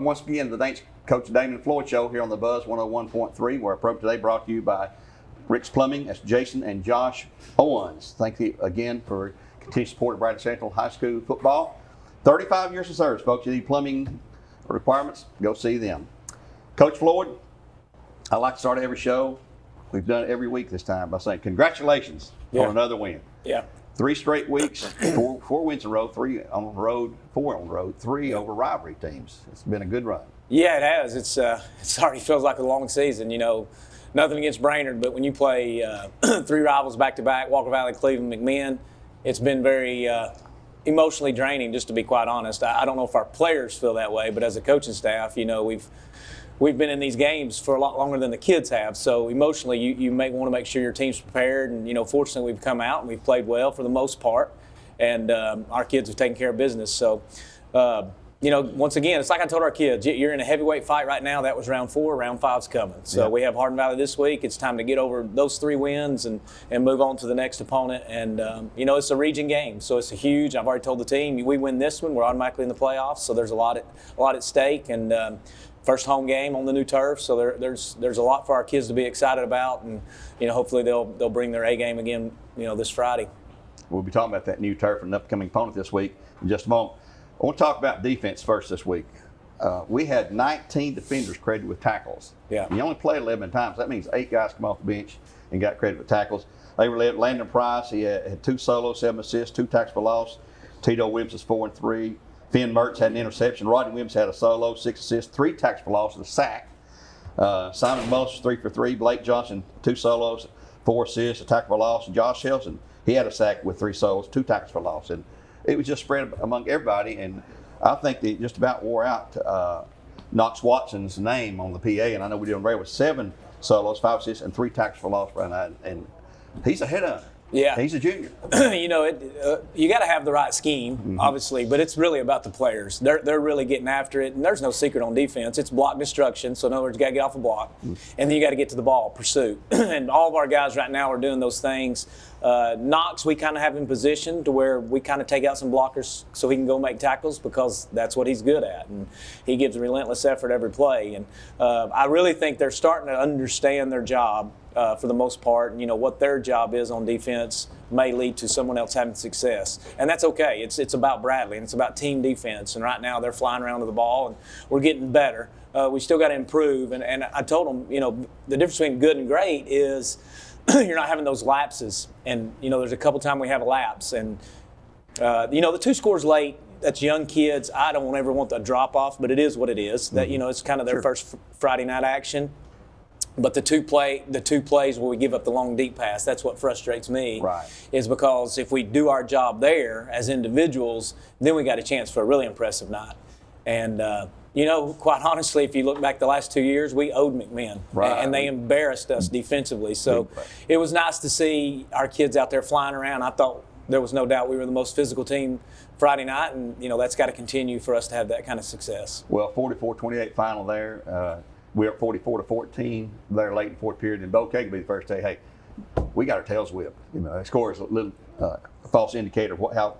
once again to the Coach Damon Floyd Show here on the Buzz 101.3. Where our program today brought to you by Rick's Plumbing. That's Jason and Josh Owens. Thank you again for continued support of Bradley Central High School football. 35 years of service, folks. You need plumbing requirements, go see them. Coach Floyd, I like to start every show. We've done it every week this time by saying congratulations on another win. Yeah. 3 straight weeks, four wins in a row, 3 on the road, 4 on the road, 3 over rivalry teams. It's been a good run. Yeah, it has. It's already feels like a long season. You know, nothing against Brainerd, but when you play 3 rivals back-to-back, Walker Valley, Cleveland, McMinn, it's been very emotionally draining, just to be quite honest. I don't know if our players feel that way, but as a coaching staff, you know, we've been in these games for a lot longer than the kids have. So emotionally, you may want to make sure your team's prepared. And, you know, fortunately, we've come out and we've played well for the most part. And our kids have taken care of business. So, you know, once again, it's like I told our kids, you're in a heavyweight fight right now. That was round 4. Round 5's coming. So we have Hardin Valley this week. It's time to get over those 3 wins and move on to the next opponent. And, you know, it's a region game. So it's a huge, I've already told the team, we win this one, we're automatically in the playoffs. So there's a lot at stake. And, first home game on the new turf, so there's a lot for our kids to be excited about, and you know hopefully they'll bring their A game again, you know, this Friday. We'll be talking about that new turf and upcoming opponent this week in just a moment. I want to talk about defense first this week. We had 19 defenders credited with tackles. Yeah. You only played 11 times. That means 8 guys come off the bench and got credited with tackles. They were led Landon Price. He had 2 solos, 7 assists, 2 tackles for loss. Tito Williams is 4 and 3. Finn Mertz had an interception. Rodney Williams had a solo, 6 assists, 3 tackles for loss, and a sack. Simon Mullis was 3 for 3. Blake Johnson, 2 solos, 4 assists, a tackle for loss. And Josh Helson, he had a sack with 3 solos, 2 tackles for loss. And it was just spread among everybody. And I think they just about wore out Knox Watson's name on the PA. And I know we did Ray with 7 solos, 5 assists, and 3 tackles for loss right now. And he's a headhunter. Yeah, he's a junior. You know, you got to have the right scheme, obviously, but it's really about the players. They're really getting after it, and there's no secret on defense. It's block destruction. So in other words, you got to get off the block, and then you got to get to the ball, pursuit. And all of our guys right now are doing those things. Knox, we kind of have him positioned to where we kind of take out some blockers so he can go make tackles because that's what he's good at, and he gives a relentless effort every play. And I really think they're starting to understand their job. For the most part, and you know what their job is on defense may lead to someone else having success, and that's okay. It's about Bradley, and it's about team defense. And right now they're flying around to the ball, and we're getting better. We still got to improve. And I told them, you know, the difference between good and great is you're not having those lapses. And you know, there's a couple times we have a lapse, and you know, the 2 scores late. That's young kids. I don't ever want the drop off, but it is what it is. That you know, it's kind of their first Friday night action. But the two plays where we give up the long deep pass, that's what frustrates me. Right. Is because if we do our job there as individuals, then we got a chance for a really impressive night. And you know, quite honestly, if you look back the last 2 years, we owed McMinn, and they embarrassed us defensively. So it was nice to see our kids out there flying around. I thought there was no doubt we were the most physical team Friday night, and you know that's got to continue for us to have that kind of success. Well, 44-28 final there. We're up 44-14 there late in the 4th period, and Bo Kagan be the first to say, hey, we got our tails whipped. You know, score is a little false indicator of how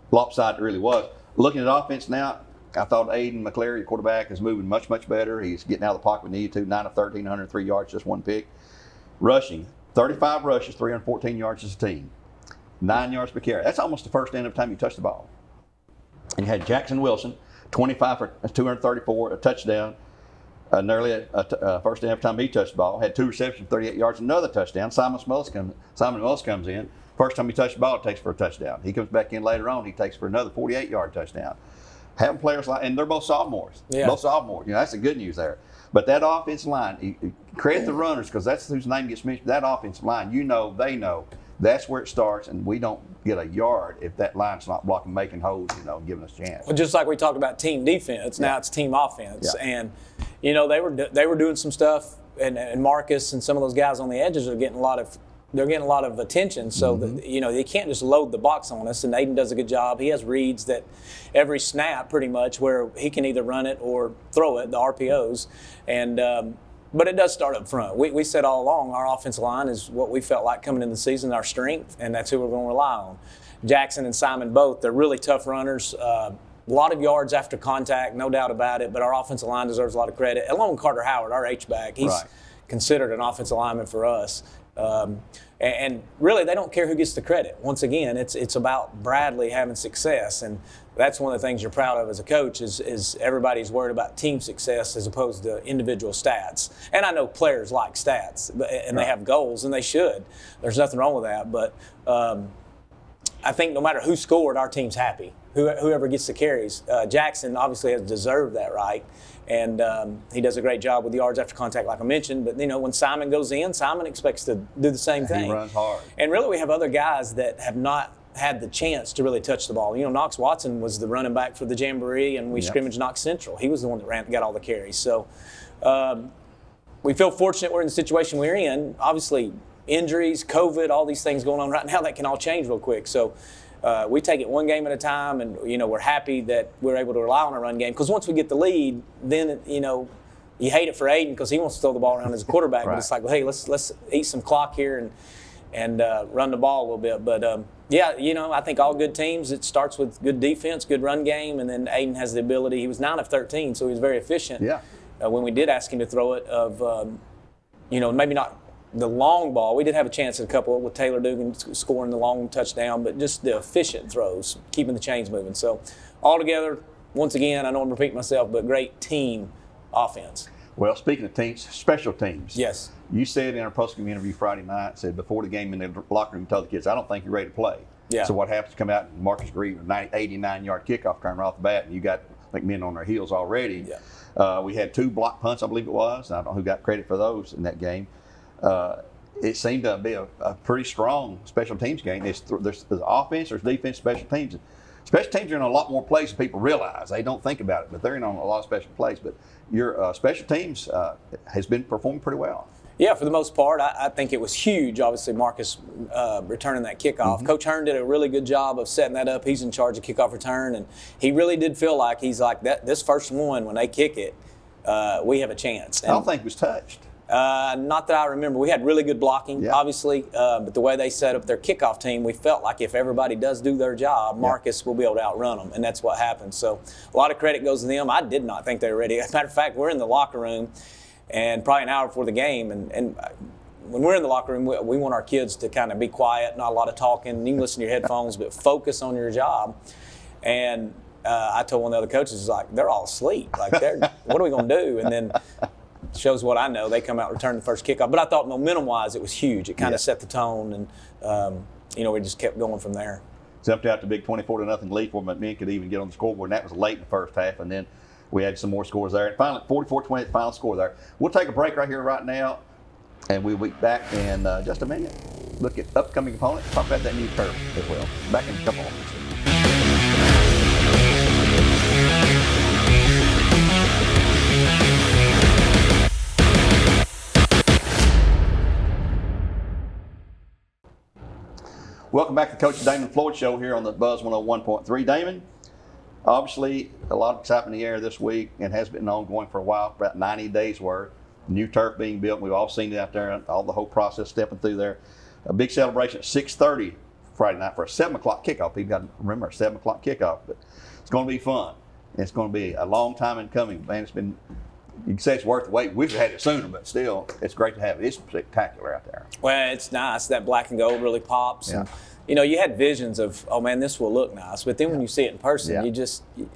lopsided it really was. Looking at offense now, I thought Aiden McCleary, quarterback, is moving much, much better. He's getting out of the pocket when he needed to, 9 of 13, 103 yards, just 1 pick. Rushing, 35 rushes, 314 yards as a team, 9 yards per carry. That's almost the first end of time you touched the ball. And you had Jackson Wilson, 25 for 234, a touchdown. Nearly first and every time he touched the ball, had 2 receptions, 38 yards, another touchdown. Simon Mullis comes in. First time he touched the ball, takes for a touchdown. He comes back in later on, he takes for another 48-yard touchdown. Having players like, and they're both sophomores. Yeah. Both sophomores. You know, that's the good news there. But that offensive line, credit the runners because that's whose name gets mentioned. That offensive line, you know, they know. That's where it starts, and we don't get a yard if that line's not blocking, making holes, you know, giving us a chance. Well, just like we talked about team defense, now it's team offense. Yeah. And, you know, they were doing some stuff, and Marcus and some of those guys on the edges are getting a lot of attention. So, you know, they can't just load the box on us, and Aiden does a good job. He has reads that every snap pretty much where he can either run it or throw it, the RPOs. And but it does start up front. We said all along our offensive line is what we felt like coming into the season, our strength, and that's who we're going to rely on. Jackson and Simon both, they're really tough runners. A lot of yards after contact, no doubt about it, but our offensive line deserves a lot of credit. Along with Carter Howard, our H-back, he's Right. considered an offensive lineman for us. And really, they don't care who gets the credit. Once again, it's about Bradley having success, and that's one of the things you're proud of as a coach is everybody's worried about team success as opposed to individual stats. And I know players like stats, and they have goals, and they should. There's nothing wrong with that, but I think no matter who scored, our team's happy. Whoever gets the carries. Jackson obviously has deserved that right, and he does a great job with yards after contact, like I mentioned. But when Simon goes in, Simon expects to do the same thing. He runs hard. And really, we have other guys that have not had the chance to really touch the ball. Knox Watson was the running back for the Jamboree, and we scrimmaged Knox Central. He was the one that got all the carries. So we feel fortunate we're in the situation we're in. Obviously, injuries, COVID, all these things going on right now that can all change real quick. So we take it one game at a time, and we're happy that we're able to rely on our run game. Because once we get the lead, then you hate it for Aiden because he wants to throw the ball around as a quarterback. Right. But it's like, well, hey, let's eat some clock here and run the ball a little bit. But I think all good teams, it starts with good defense, good run game, and then Aiden has the ability. He was 9 of 13, so he was very efficient. Yeah. When we did ask him to throw it, maybe not the long ball. We did have a chance at a couple with Taylor Dugan scoring the long touchdown, but just the efficient throws, keeping the chains moving. So altogether, once again, I know I'm repeating myself, but great team offense. Well, speaking of teams, special teams. Yes. You said in our post-game interview Friday night, said before the game in the locker room, told the kids, I don't think you're ready to play. Yeah. So what happens, come out and Marcus Green, 89-yard kickoff return right off the bat, and you got men on their heels already. Yeah. We had 2 block punts, I believe it was. I don't know who got credit for those in that game. It seemed to be a pretty strong special teams game. There's offense, there's defense, special teams. Special teams are in a lot more plays than people realize. They don't think about it, but they're in on a lot of special plays. But your special teams has been performing pretty well. Yeah, for the most part, I think it was huge. Obviously, Marcus returning that kickoff. Mm-hmm. Coach Hearn did a really good job of setting that up. He's in charge of kickoff return, and he really did feel like he's like that. This first one, when they kick it, we have a chance. And I don't think it was touched. Not that I remember. We had really good blocking, obviously, but the way they set up their kickoff team, we felt like if everybody does do their job, Marcus will be able to outrun them, and that's what happened. So a lot of credit goes to them. I did not think they were ready. As a matter of fact, we're in the locker room, and probably an hour before the game, and when we're in the locker room, we want our kids to kind of be quiet, not a lot of talking. You can listen to your headphones, but focus on your job. And I told one of the other coaches, like, they're all asleep. Like, what are we going to do? And then shows what I know. They come out and return the first kickoff. But I thought momentum-wise, it was huge. It kind of set the tone, and we just kept going from there. Jumped out the big 24-0 lead for them. Men could even get on the scoreboard, and that was late in the first half. And then we had some more scores there. And finally, 44-20, final score there. We'll take a break right here, right now, and we'll be back in just a minute. Look at upcoming opponents. Talk about that new turf as well. Back in a couple of minutes. Welcome back to the Coach Damon Floyd Show here on the Buzz 101.3. Damon, obviously a lot of excitement in the air this week and has been ongoing for a while, about 90 days worth. New turf being built. We've all seen it out there, all the whole process stepping through there. A big celebration at 6:30 Friday night for a 7 o'clock kickoff. People got to remember a 7 o'clock kickoff, but it's going to be fun. It's going to be a long time in coming. Man, it's been, you can say it's worth the wait. We've had it sooner, but still, it's great to have it. It's spectacular out there. Well, it's nice. That black and gold really pops. Yeah. And, you had visions of, oh, man, this will look nice. But then when you see it in person,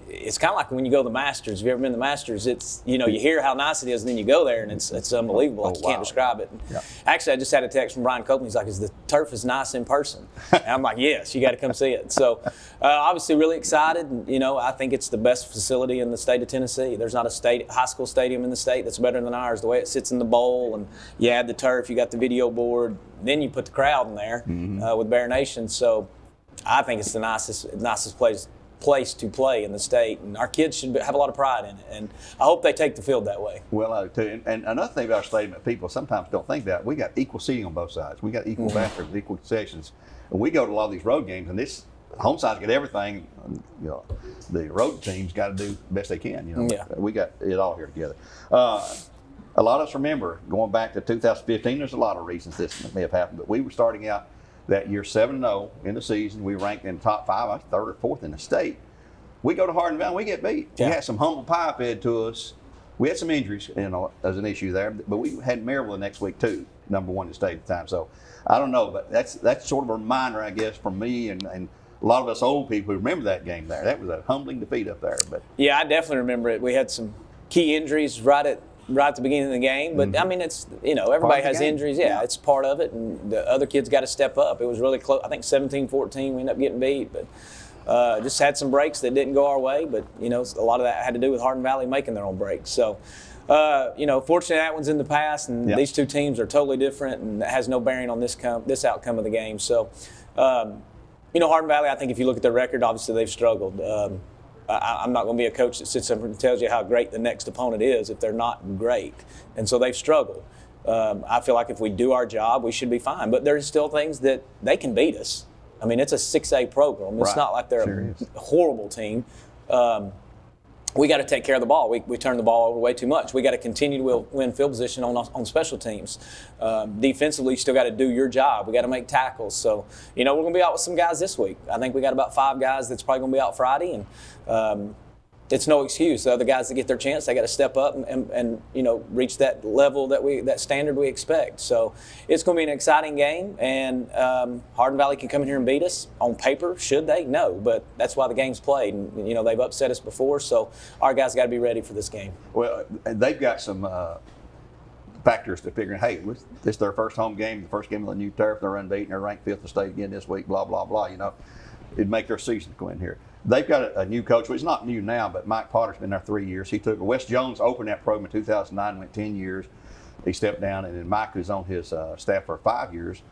it's kind of like when you go to the Masters. If you've ever been to the Masters, it's, you hear how nice it is, and then you go there, and it's unbelievable. Like, you can't describe it. Yeah. Actually, I just had a text from Brian Copeland. He's like, is the turf is nice in person? And I'm like, yes, you got to come see it. So, obviously, really excited. And, I think it's the best facility in the state of Tennessee. There's not a high school stadium in the state that's better than ours. The way it sits in the bowl, and you add the turf, you got the video board, then you put the crowd in there with Bear Nation. So I think it's the nicest place to play in the state, and our kids should have a lot of pride in it, and I hope they take the field that way. Well, I do too. And another thing about our stadium that people sometimes don't think about, we got equal seating on both sides. We got equal bathrooms, equal concessions. And we go to a lot of these road games, and this home side's got everything. The road teams got to do the best they can. Yeah. We got it all here together. A lot of us remember going back to 2015. There's a lot of reasons this may have happened, but we were starting out that year 7-0 in the season. We ranked in the top 5, I was 3rd or 4th in the state. We go to Hardin Valley, we get beat. Yeah. We had some humble pie fed to us. We had some injuries, as an issue there, but we had Maryville the next week too, number 1 in the state at the time. So I don't know, but that's sort of a reminder, I guess, for me and a lot of us old people who remember that game there. That was a humbling defeat up there. But yeah, I definitely remember it. We had some key injuries right at the beginning of the game, but I mean, it's everybody has injuries. Yeah, it's part of it, and the other kids got to step up. It was really close. I think 17-14, we ended up getting beat, but. Just had some breaks that didn't go our way, but a lot of that had to do with Hardin Valley making their own breaks. So, fortunately that one's in the past, and these two teams are totally different, and that has no bearing on this outcome of the game. So, Hardin Valley, I think if you look at their record, obviously they've struggled. I'm not going to be a coach that sits up and tells you how great the next opponent is if they're not great, and so they've struggled. I feel like if we do our job, we should be fine. But there's still things that they can beat us. I mean, it's a 6A program. It's not like they're a horrible team. We got to take care of the ball. We turn the ball over way too much. We got to continue to win field position on special teams. Defensively, you still got to do your job. We got to make tackles. So, we're going to be out with some guys this week. I think we got about 5 guys that's probably going to be out Friday, and it's no excuse. The other guys that get their chance, they got to step up and reach that level that standard we expect. So it's going to be an exciting game, and Hardin Valley can come in here and beat us. On paper, should they? No, but that's why the game's played, and they've upset us before. So our guys got to be ready for this game. Well, they've got some factors to figure. Hey, this is their first home game, the first game of the new turf. They're unbeaten. They're ranked 5th in the state again this week. Blah blah blah. It'd make their season go in here. They've got a new coach. Well, he's not new now, but Mike Potter's been there 3 years. He took Wes Jones, opened that program in 2009, went 10 years. He stepped down, and then Mike, who's on his staff for 5 years,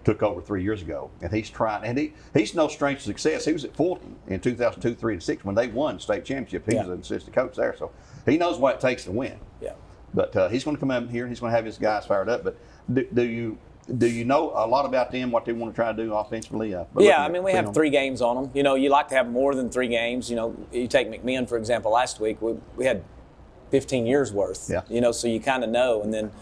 took over 3 years ago. And he's trying, and he's no stranger to success. He was at Fulton in 2002, 3, and 6 when they won the state championship. He was an assistant coach there, so he knows what it takes to win. Yeah. But he's going to come up here and he's going to have his guys fired up. But do you know a lot about them, what they want to try to do offensively? Yeah, I mean, we have 3 games on them. You like to have more than 3 games. You take McMinn, for example, last week, we had 15 years worth. Yeah. So you kind of know. And then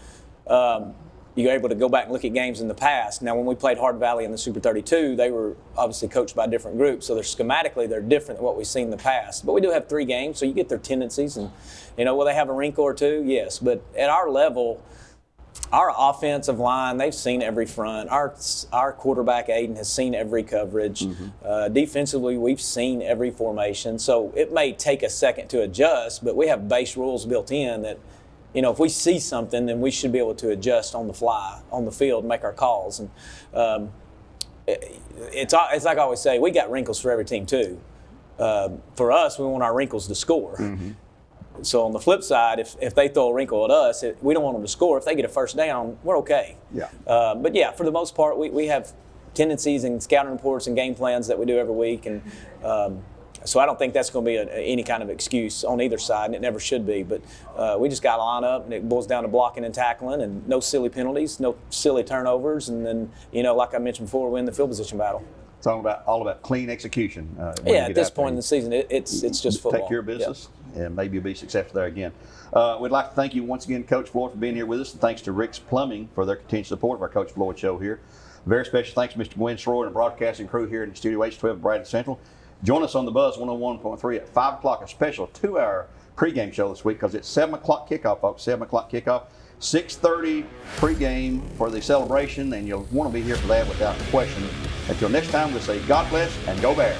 you're able to go back and look at games in the past. Now, when we played Hardin Valley in the Super 32, they were obviously coached by different groups. So schematically, they're different than what we've seen in the past. But we do have 3 games, so you get their tendencies. And, will they have a wrinkle or two? Yes. But at our level, our offensive line, they've seen every front. Our quarterback, Aiden, has seen every coverage. Mm-hmm. Defensively, we've seen every formation. So it may take a second to adjust, but we have base rules built in that, if we see something, then we should be able to adjust on the fly, on the field, and make our calls. And it's like I always say, we got wrinkles for every team too. For us, we want our wrinkles to score. Mm-hmm. So on the flip side, if they throw a wrinkle at us, we don't want them to score. If they get a first down, we're okay. Yeah. But yeah, for the most part, we have tendencies and scouting reports and game plans that we do every week, and so I don't think that's going to be any kind of excuse on either side, and it never should be. But we just got to line up, and it boils down to blocking and tackling, and no silly penalties, no silly turnovers, and then like I mentioned before, win the field position battle. It's all about clean execution. At this point in the season, it's just football. Take care of business, and maybe you'll be successful there again. We'd like to thank you once again, Coach Floyd, for being here with us, and thanks to Rick's Plumbing for their continued support of our Coach Floyd Show here. Very special thanks to Mr. Gwen Schroyer and the broadcasting crew here in Studio H12 Brandon Central. Join us on the Buzz 101.3 at 5 o'clock, a special 2-hour pregame show this week because it's 7 o'clock kickoff, folks, 7 o'clock kickoff. 6:30 pregame for the celebration, and you'll want to be here for that without question. Until next time, we'll say God bless and go Bears.